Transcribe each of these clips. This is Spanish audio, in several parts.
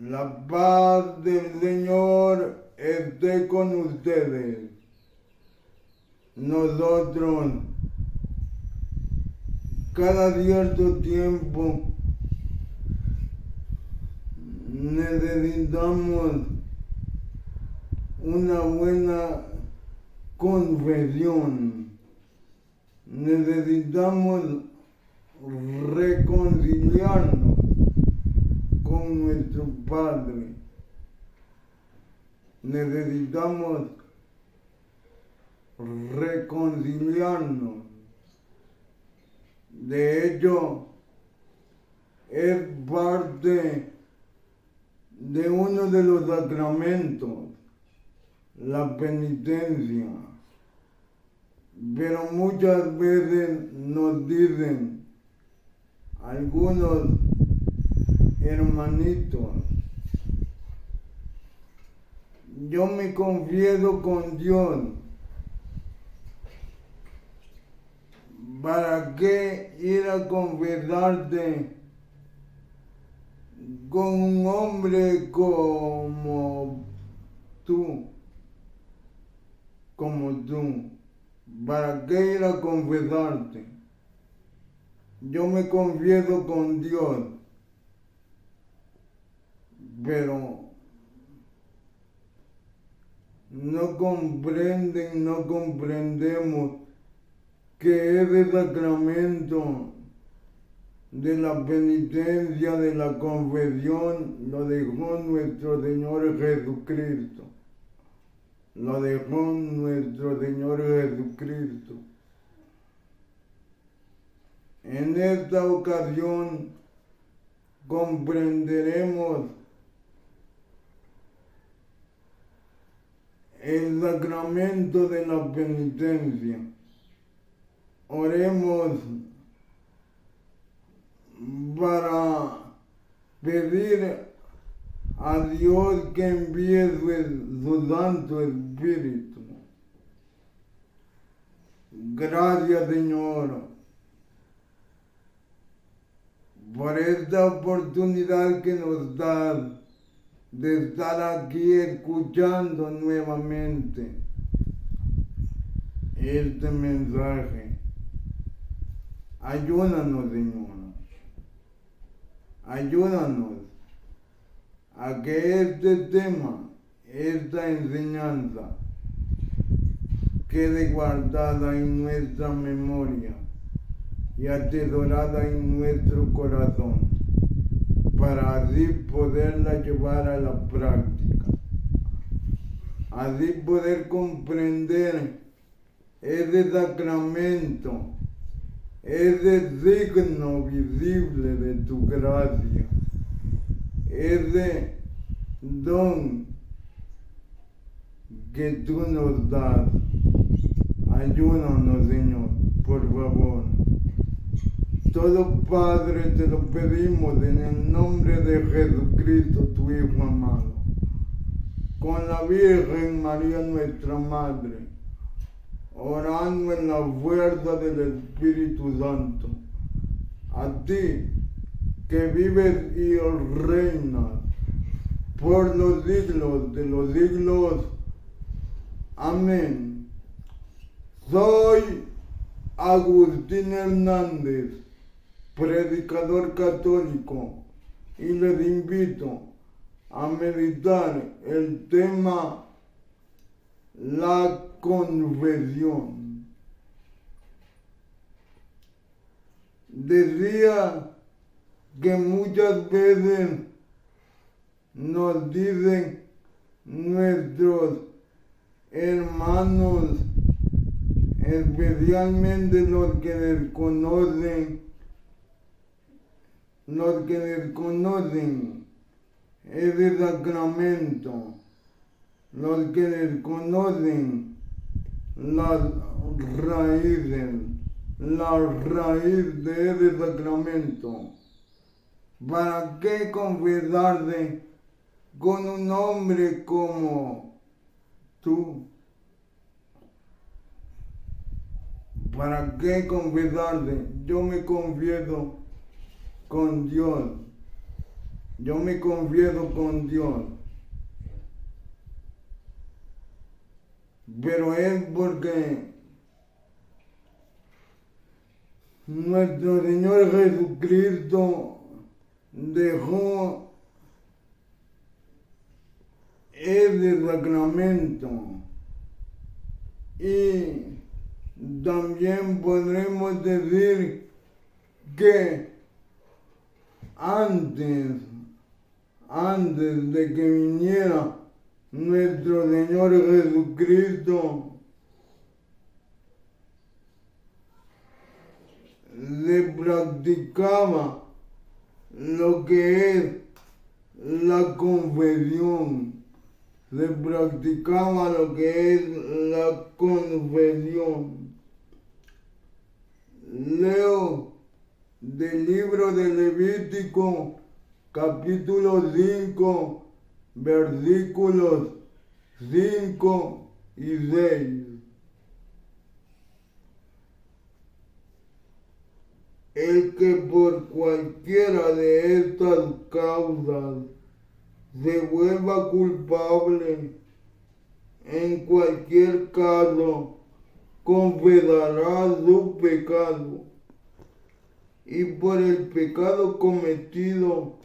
La paz del Señor esté con ustedes. Nosotros, cada cierto tiempo, necesitamos una buena confesión. Necesitamos reconciliarnos con nuestro Padre. Necesitamos reconciliarnos. De hecho, es parte de uno de los sacramentos, la penitencia. Pero muchas veces nos dicen algunos hermanitos, yo me confieso con Dios. ¿Para qué ir a confesarte con un hombre como tú? ¿Para qué ir a confesarte? Yo me confieso con Dios, pero no comprendemos que ese sacramento de la penitencia, de la confesión, lo dejó nuestro Señor Jesucristo. Lo dejó nuestro Señor Jesucristo. En esta ocasión comprenderemos el sacramento de la penitencia. Oremos para pedir a Dios que envíe su Santo Espíritu. Gracias, Señor, por esta oportunidad que nos das de estar aquí escuchando nuevamente este mensaje. Ayúdanos, Señor. Ayúdanos a que este tema, esta enseñanza, quede guardada en nuestra memoria y atesorada en nuestro corazón, para así poderla llevar a la práctica, así poder comprender ese sacramento, ese signo visible de tu gracia, ese don que tú nos das. Ayúdanos, Señor, por favor. Todo Padre, te lo pedimos en el nombre de Jesucristo, tu Hijo amado, con la Virgen María, nuestra Madre, orando en la fuerza del Espíritu Santo. A ti, que vives y reinas por los siglos de los siglos. Amén. Soy Agustín Hernández, predicador católico, y les invito a meditar el tema la confesión. Decía que muchas veces nos dicen nuestros hermanos, especialmente los que desconocen ese sacramento, los que desconocen las raíces, la raíz de ese sacramento. ¿Para qué confesarse con un hombre como tú? ¿Para qué confesarse? Yo me confieso con Dios. yo me confieso con Dios. Pero es porque nuestro Señor Jesucristo dejó ese sacramento. Y también podremos decir que antes de que viniera nuestro Señor Jesucristo, se practicaba lo que es la confesión. Se practicaba lo que es la confesión. Leo del libro de Levítico, capítulo 5, versículos 5 y 6. El que por cualquiera de estas causas se vuelva culpable, en cualquier caso, confesará su pecado, y por el pecado cometido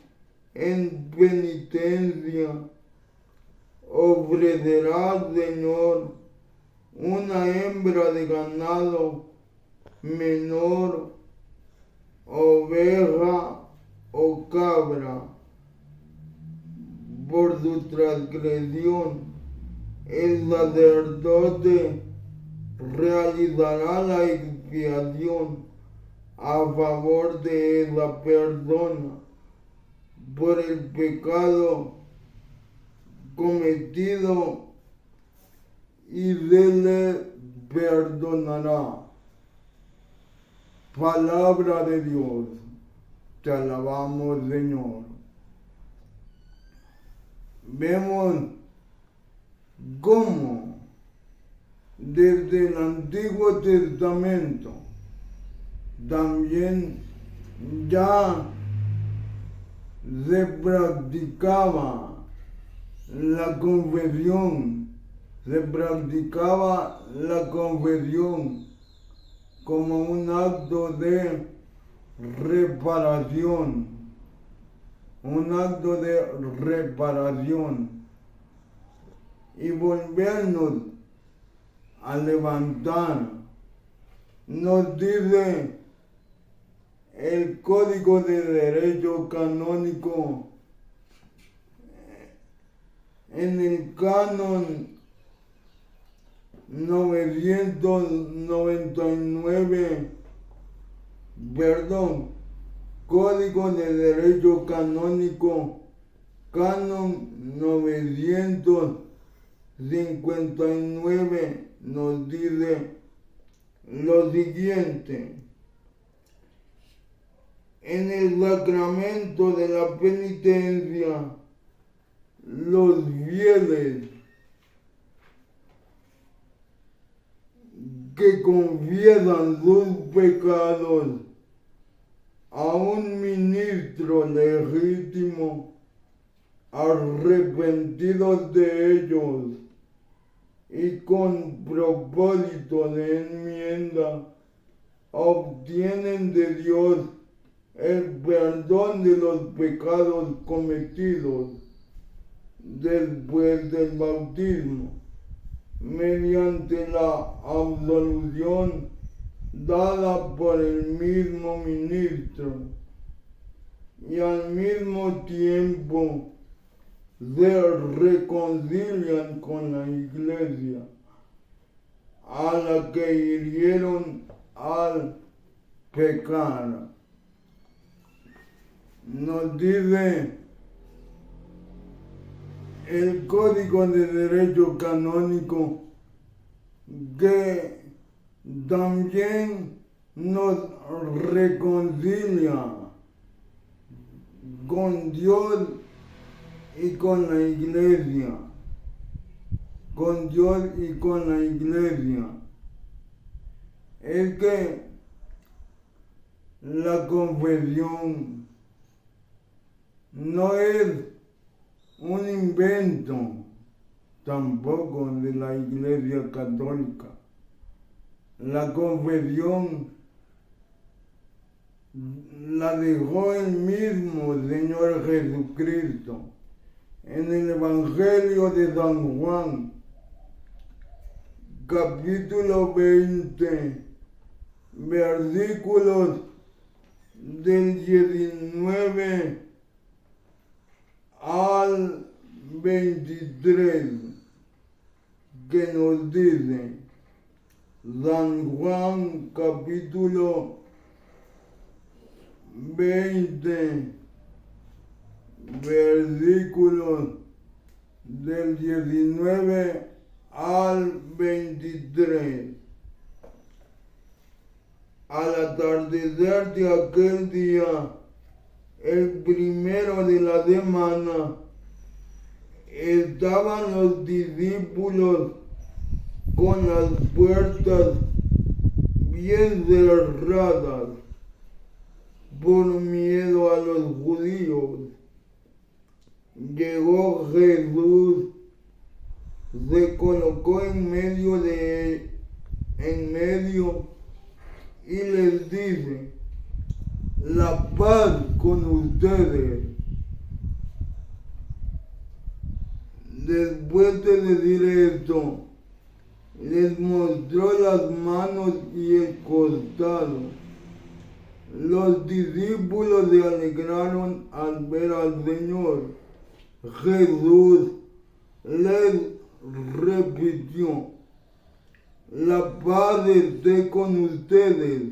en penitencia, ofrecerá al Señor una hembra de ganado menor, oveja o cabra. Por su transgresión, el sacerdote realizará la expiación a favor de esa persona por el pecado cometido y se le perdonará. Palabra de Dios, te alabamos, Señor. Vemos cómo desde el Antiguo Testamento también ya se practicaba la confesión, como un acto de reparación. Y volvernos a levantar. Nos dice el Código de Derecho Canónico en el canon 999, Código de Derecho Canónico, canon 959, nos dice lo siguiente: en el sacramento de la penitencia, los fieles que confiesan sus pecados a un ministro legítimo, arrepentidos de ellos y con propósito de enmienda, obtienen de Dios el perdón de los pecados cometidos después del bautismo, mediante la absolución dada por el mismo ministro, y al mismo tiempo se reconcilian con la Iglesia, a la que hirieron al pecar. Nos dice el Código de Derecho Canónico que también nos reconcilia con Dios y con la Iglesia. Es que la confesión no es un invento tampoco de la Iglesia Católica. La confesión la dejó el mismo Señor Jesucristo en el Evangelio de San Juan, capítulo 20, versículos del 19 al 23, que nos dice, San Juan capítulo 20, versículos del 19 al 23. Al atardecer de aquel día, el primero de la semana, estaban los discípulos con las puertas bien cerradas por miedo a los judíos. Llegó Jesús, se colocó en medio y les dice, la paz con ustedes. Después de decir esto, les mostró las manos y el costado. Los discípulos se alegraron al ver al Señor. Jesús les repitió, la paz esté con ustedes.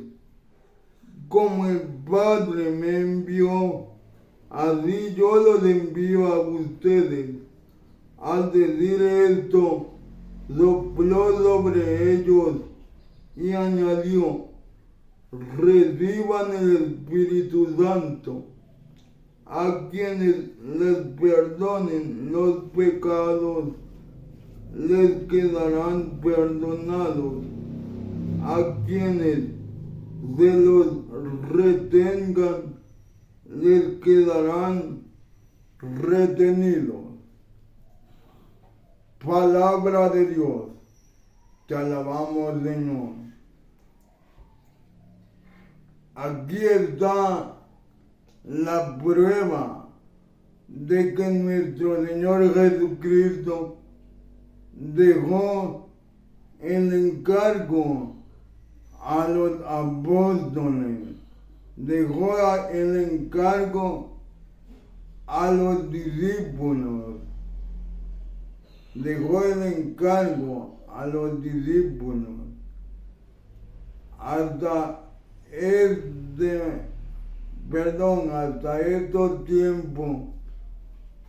Como el Padre me envió, así yo los envío a ustedes. Al decir esto, sopló sobre ellos y añadió, reciban el Espíritu Santo. A quienes les perdonen los pecados, les quedarán perdonados. A quienes se los retengan, les quedarán retenidos. Palabra de Dios, te alabamos, Señor. Aquí está la prueba de que nuestro Señor Jesucristo dejó el encargo a los apóstoles, dejó el encargo a los discípulos, dejó el encargo a los discípulos. Hasta estos tiempos,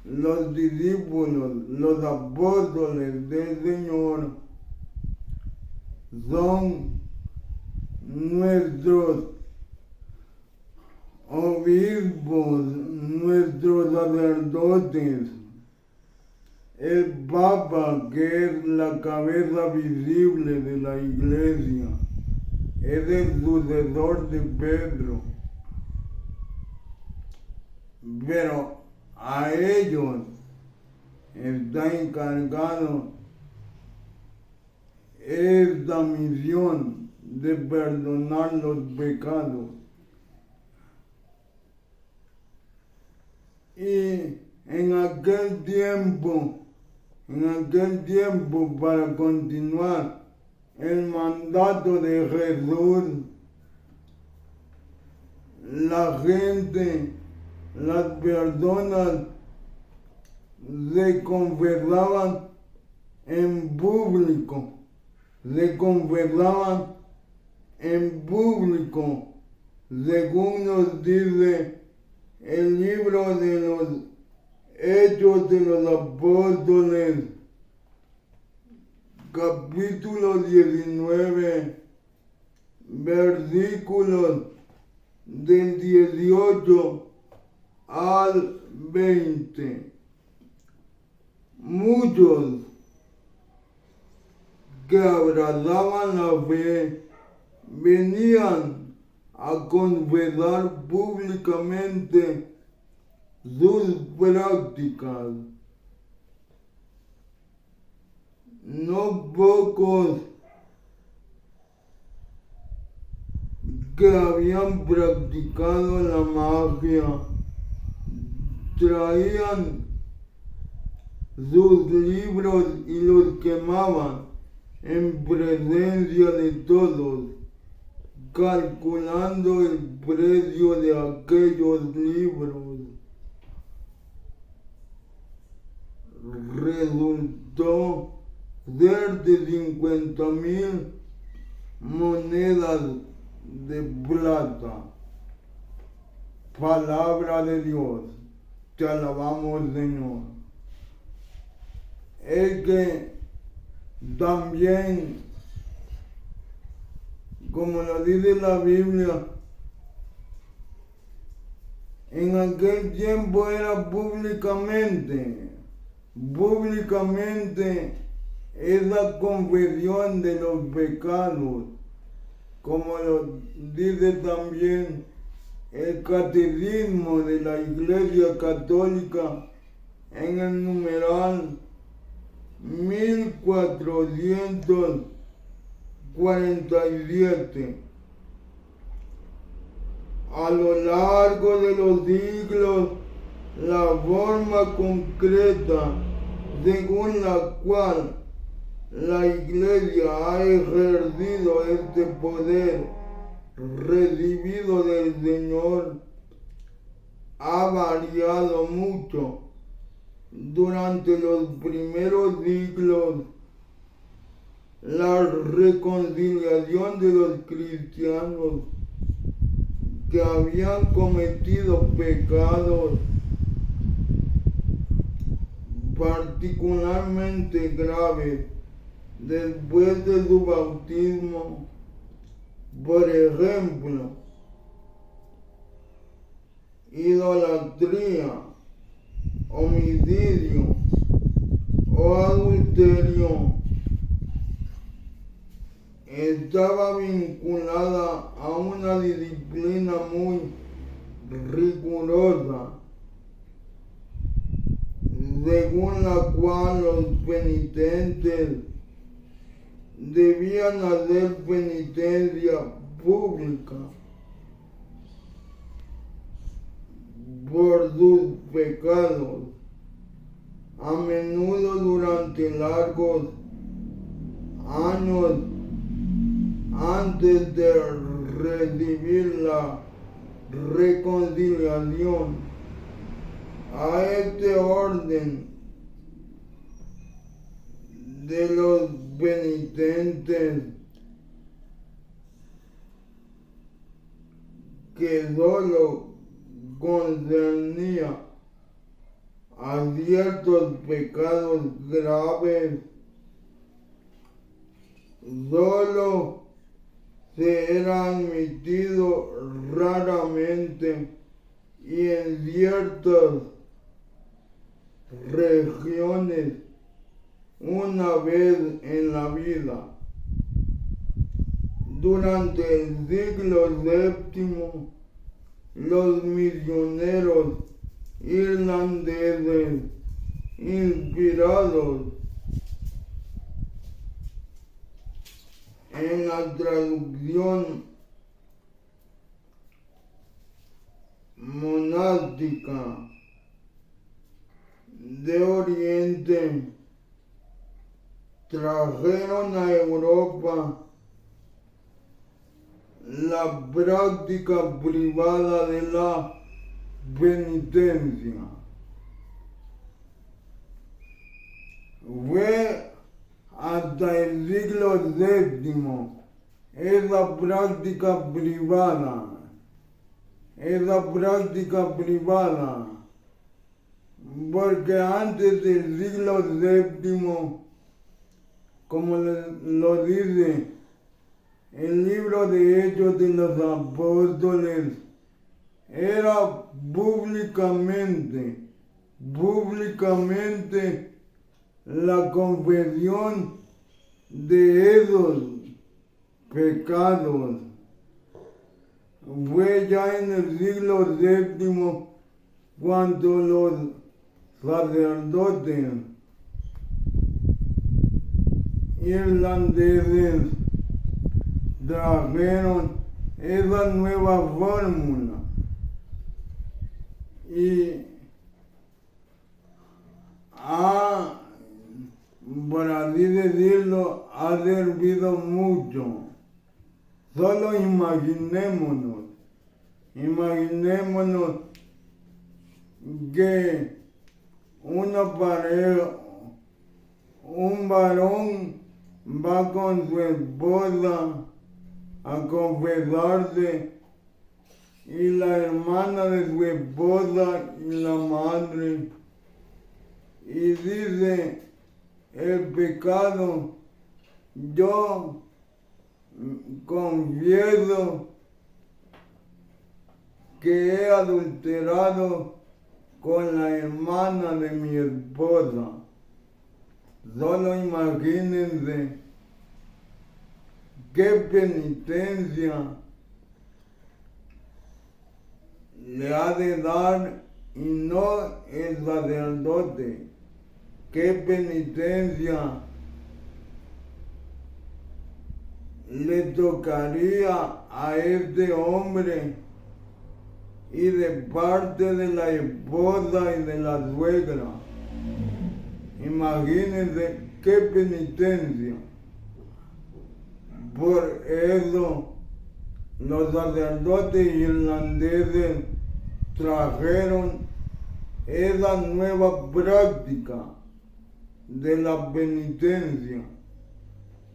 los discípulos, los apóstoles del Señor son nuestros obispos, nuestros sacerdotes, el Papa, que es la cabeza visible de la Iglesia, es el sucesor de Pedro. Pero a ellos está encargado esta misión de perdonar los pecados. Y en aquel tiempo, para continuar el mandato de Jesús, la gente, las personas se confesaban en público, según nos dice el libro de los Hechos de los Apóstoles, capítulo 19, versículos del 18 al 20. Muchos que abrazaban la fe venían a confesar públicamente sus prácticas. No pocos que habían practicado la magia traían sus libros y los quemaban en presencia de todos, calculando el precio de aquellos libros. Resultó ser de 50,000 monedas de plata. Palabra de Dios, te alabamos, Señor. Es que también, como lo dice la Biblia, en aquel tiempo era públicamente esa confesión de los pecados, como lo dice también el catecismo de la Iglesia Católica en el numeral 1447. A lo largo de los siglos, la forma concreta según la cual la Iglesia ha ejercido este poder recibido del Señor ha variado mucho. Durante los primeros siglos, la reconciliación de los cristianos que habían cometido pecados particularmente graves después de su bautismo, por ejemplo, idolatría, homicidio o adulterio, estaba vinculada a una disciplina muy rigurosa, según la cual los penitentes debían hacer penitencia pública por sus pecados, a menudo durante largos años antes de recibir la reconciliación. A este orden de los penitentes, que solo concernía a ciertos pecados graves, solo se era admitido raramente y en ciertas regiones una vez en la vida. Durante el siglo VII, los misioneros irlandeses, inspirados en la traducción monástica de Oriente, trajeron a Europa la práctica privada de la penitencia. Fue hasta el siglo VII esa práctica privada, porque antes del siglo VII, como lo dice el libro de Hechos de los Apóstoles, era públicamente la confesión de esos pecados. Fue ya en el siglo VII cuando los sacerdotes irlandeses trajeron esa nueva fórmula y por así decirlo, ha servido mucho. Solo imaginémonos que una pareja, un varón va con su esposa a confesarse y la hermana de su esposa y la madre y dice el pecado, yo confieso que he adulterado con la hermana de mi esposa. Solo imagínense qué penitencia le ha de dar y no el sacerdote. Qué penitencia le tocaría a este hombre y de parte de la esposa y de la suegra. Imagínense qué penitencia. Por eso los sacerdotes irlandeses trajeron esa nueva práctica de la penitencia.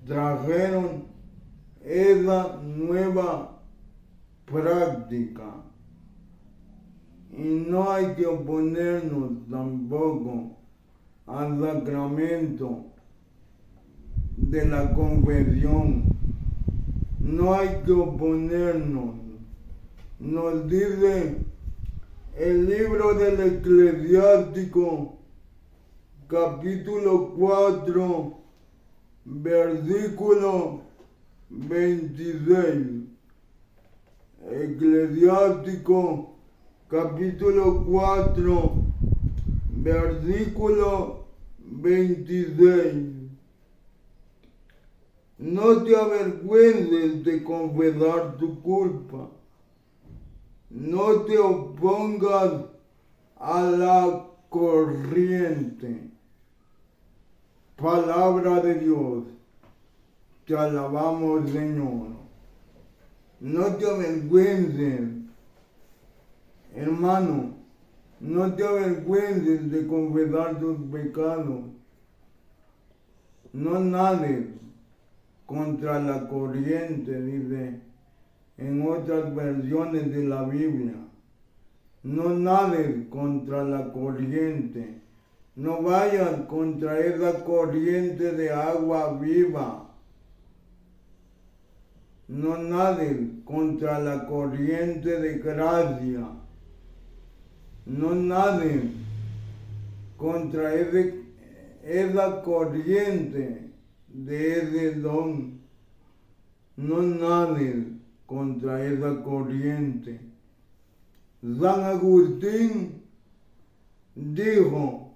Trajeron esa nueva práctica. Y no hay que oponernos tampoco al sacramento de la confesión. No hay que oponernos. Nos dice el libro del Eclesiástico, capítulo 4, versículo 26. Eclesiástico, capítulo 4, versículo 26. No te avergüences de confesar tu culpa. No te opongas a la corriente. Palabra de Dios. Te alabamos, Señor. No te avergüences, hermano. No te avergüences de confesar tus pecados. No nades contra la corriente, dice en otras versiones de la Biblia. No nades contra la corriente. No vayas contra esa corriente de agua viva. No nades contra la corriente de gracia. No nades contra esa corriente de ese don. No nades contra esa corriente. San Agustín dijo,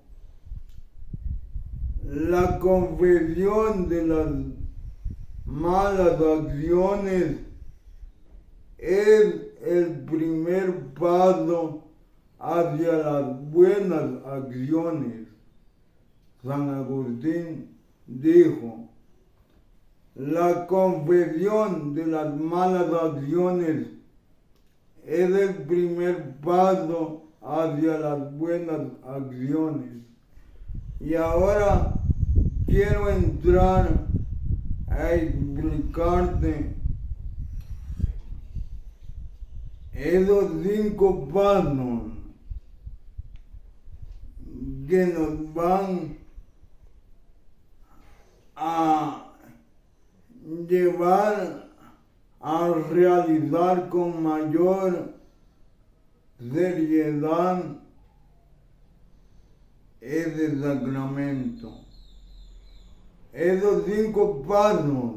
la confesión de las malas acciones es el primer paso hacia las buenas acciones. San Agustín dijo, la confesión de las malas acciones es el primer paso hacia las buenas acciones. Y ahora quiero entrar a explicarte esos 5 pasos que nos van a llevar a realizar con mayor seriedad ese sacramento. Esos 5 pasos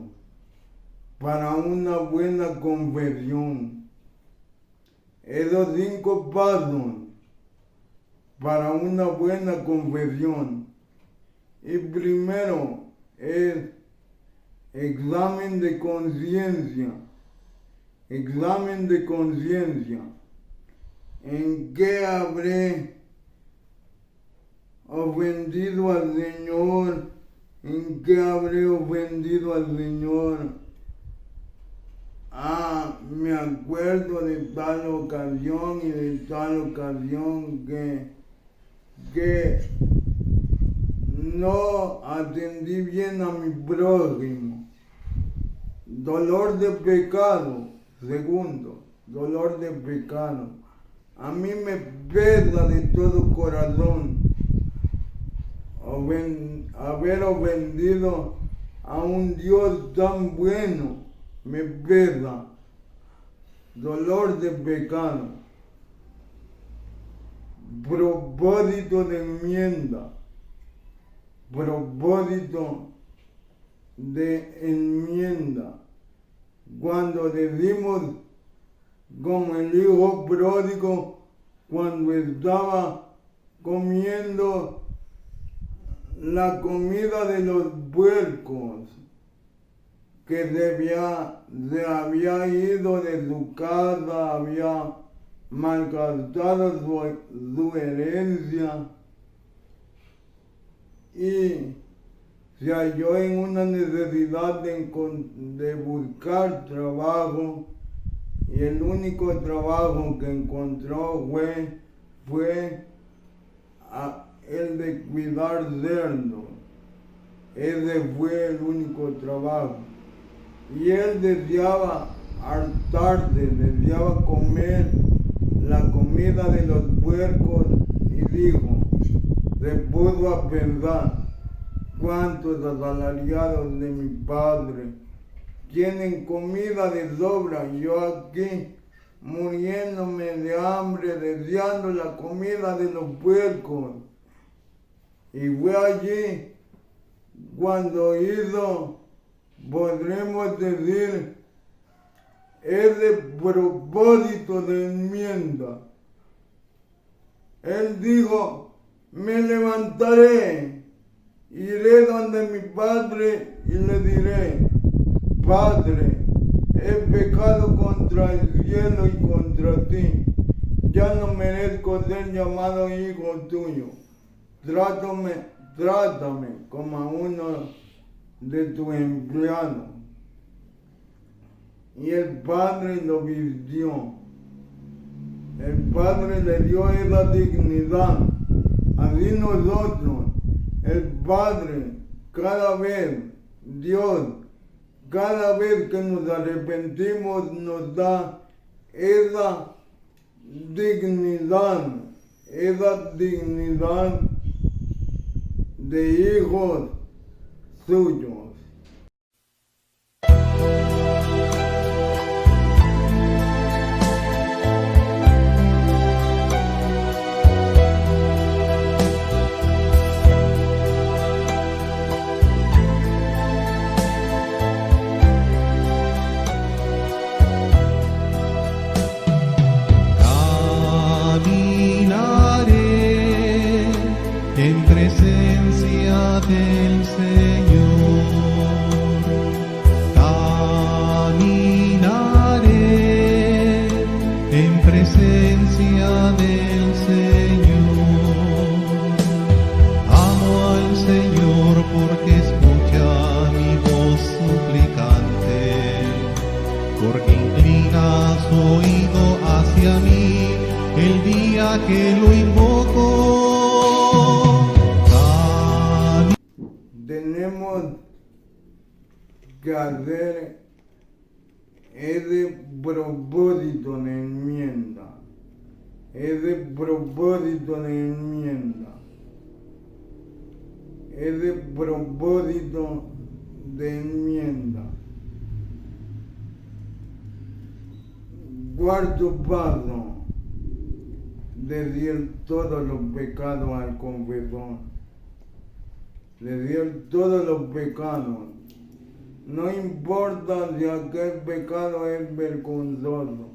para una buena confesión. Esos 5 pasos para una buena confesión. Y primero es examen de conciencia. Examen de conciencia. ¿En qué habré ofendido al Señor? ¿En qué habré ofendido al Señor? Me acuerdo de tal ocasión y de tal ocasión que no atendí bien a mi prójimo. Dolor de pecado. Segundo, dolor de pecado. A mí me pesa de todo corazón haber ofendido a un Dios tan bueno. Me pesa. Dolor de pecado. Propósito de enmienda. Propósito de enmienda. Cuando decimos como el hijo pródigo, cuando estaba comiendo la comida de los puercos, que se había ido de su casa, había malgastado su herencia y se halló en una necesidad de buscar trabajo, y el único trabajo que encontró fue el de cuidar cerdos. Ese fue el único trabajo. Y él deseaba hartarse, deseaba comer la comida de los puercos, y dijo, se puso a pensar, ¿cuántos asalariados de mi padre tienen comida de sobra? Yo aquí muriéndome de hambre, deseando la comida de los puercos. Y fue allí cuando hizo, podremos decir, ese propósito de enmienda. Él dijo, me levantaré, iré donde mi padre y le diré, Padre, he pecado contra el cielo y contra ti. Ya no merezco ser llamado hijo tuyo. Trátame como a uno de tus empleados. Y el padre lo vistió. El padre le dio esa dignidad. Así nosotros, el Padre, cada vez, Dios, cada vez que nos arrepentimos, nos da esa dignidad de hijos suyos. En presencia del Señor, caminaré en presencia del Señor. Amo al Señor porque escucha mi voz suplicante, porque inclina su oído hacia mí el día que lo invoco. Tenemos que hacer ese propósito de enmienda, ese propósito de enmienda, ese propósito de enmienda. Cuarto paso, decir todos los pecados al confesor. Decir todos los pecados. No importa si aquel pecado es vergonzoso.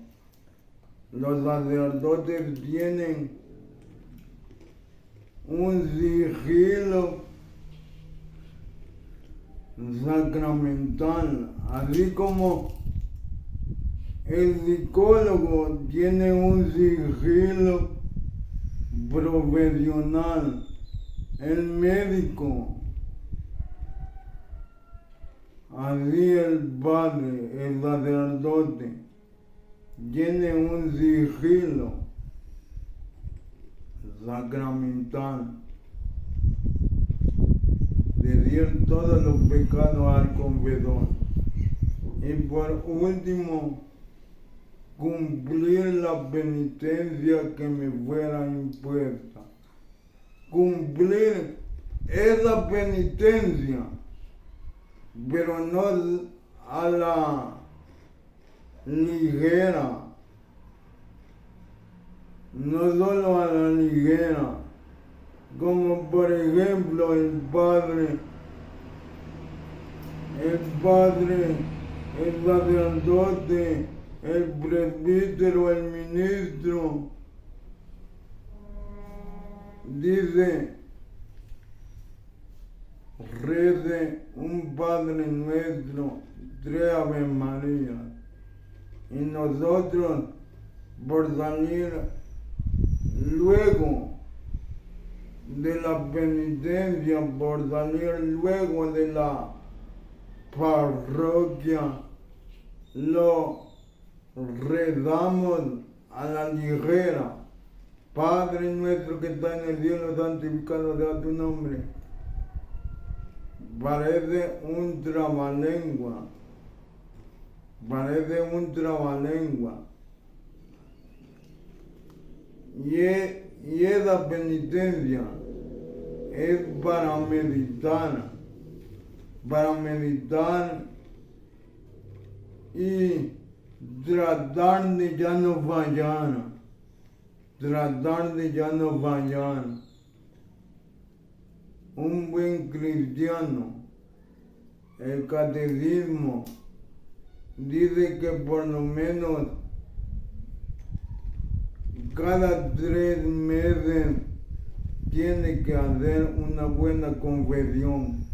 Los sacerdotes tienen un sigilo sacramental, así como el psicólogo tiene un sigilo profesional, el médico, así el padre, el sacerdote, tiene un sigilo sacramental, decir todos los pecados al confesor. Y por último, cumplir la penitencia que me fuera impuesta. Cumplir esa penitencia, pero no a la ligera, no solo a la ligera, como por ejemplo el padre, el sacerdote, el presbítero, el ministro, dice, rece un Padre Nuestro, 3 Ave María, y nosotros por salir luego de la penitencia, por salir luego de la parroquia, lo rezamos a la ligera. Padre nuestro que está en el cielo, santificado sea tu nombre. Parece un trabalengua. Y esa penitencia es para meditar y tratar de ya no fallar. Un buen cristiano, el catecismo dice que por lo menos cada 3 meses tiene que hacer una buena confesión.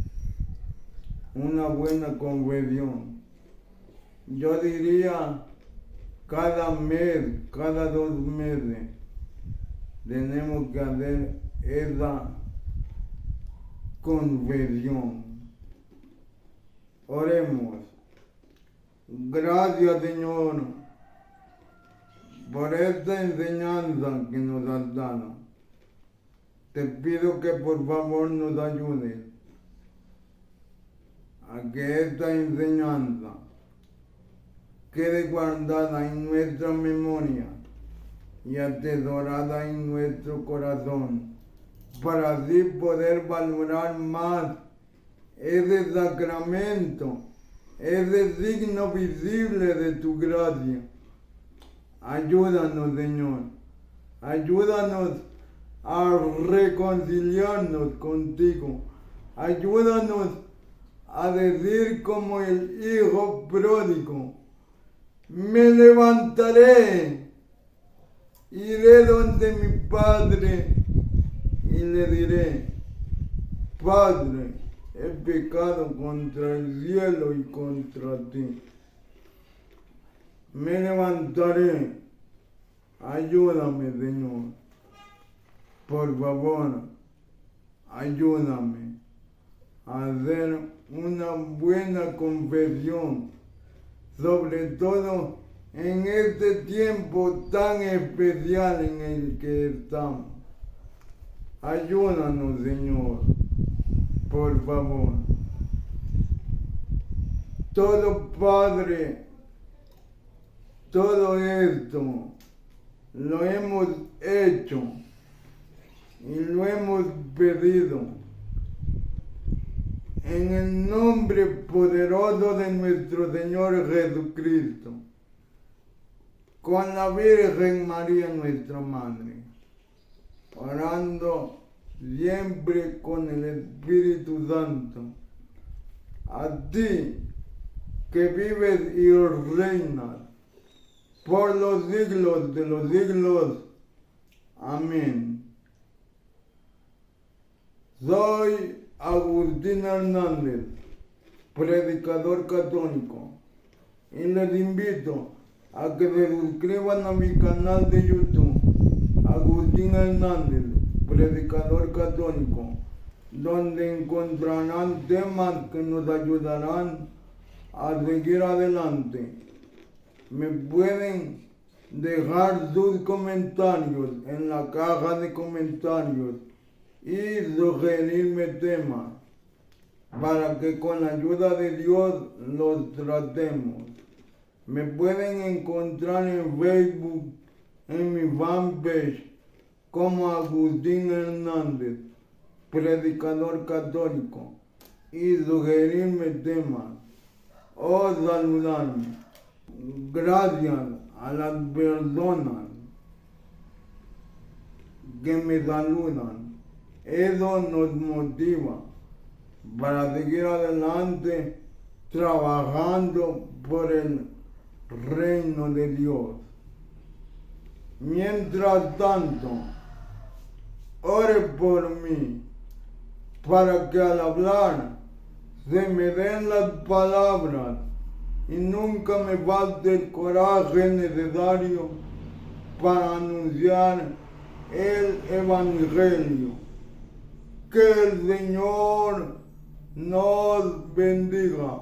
Yo diría cada mes, cada 2 meses, tenemos que hacer esa confesión. Oremos. Gracias, Señor, por esta enseñanza que nos has dado. Te pido que por favor nos ayudes a que esta enseñanza quede guardada en nuestra memoria y atesorada en nuestro corazón, para así poder valorar más ese sacramento, ese signo visible de tu gracia. Ayúdanos, Señor, ayúdanos a reconciliarnos contigo, ayúdanos a decir como el hijo pródigo: me levantaré, iré donde mi padre y le diré: Padre, he pecado contra el cielo y contra ti. Me levantaré. Ayúdame, Señor. Por favor, ayúdame a hacer una buena confesión, sobre todo en este tiempo tan especial en el que estamos. Ayúdanos, Señor, por favor. Todo, Padre, todo esto lo hemos hecho y lo hemos pedido en el nombre poderoso de nuestro Señor Jesucristo, con la Virgen María, nuestra Madre, orando siempre con el Espíritu Santo, a ti que vives y reinas por los siglos de los siglos. Amén. Soy Agustín Hernández, predicador católico, y les invito a que se suscriban a mi canal de YouTube, Agustín Hernández, predicador católico, donde encontrarán temas que nos ayudarán a seguir adelante. Me pueden dejar sus comentarios en la caja de comentarios y sugerirme temas para que con la ayuda de Dios los tratemos. Me pueden encontrar en Facebook, en mi fanpage, como Agustín Hernández, predicador católico, y sugerirme temas o saludarme. Gracias a las personas que me saludan. Eso nos motiva para seguir adelante trabajando por el reino de Dios. Mientras tanto, ore por mí para que al hablar se me den las palabras y nunca me falte el coraje necesario para anunciar el Evangelio. Que el Señor nos bendiga.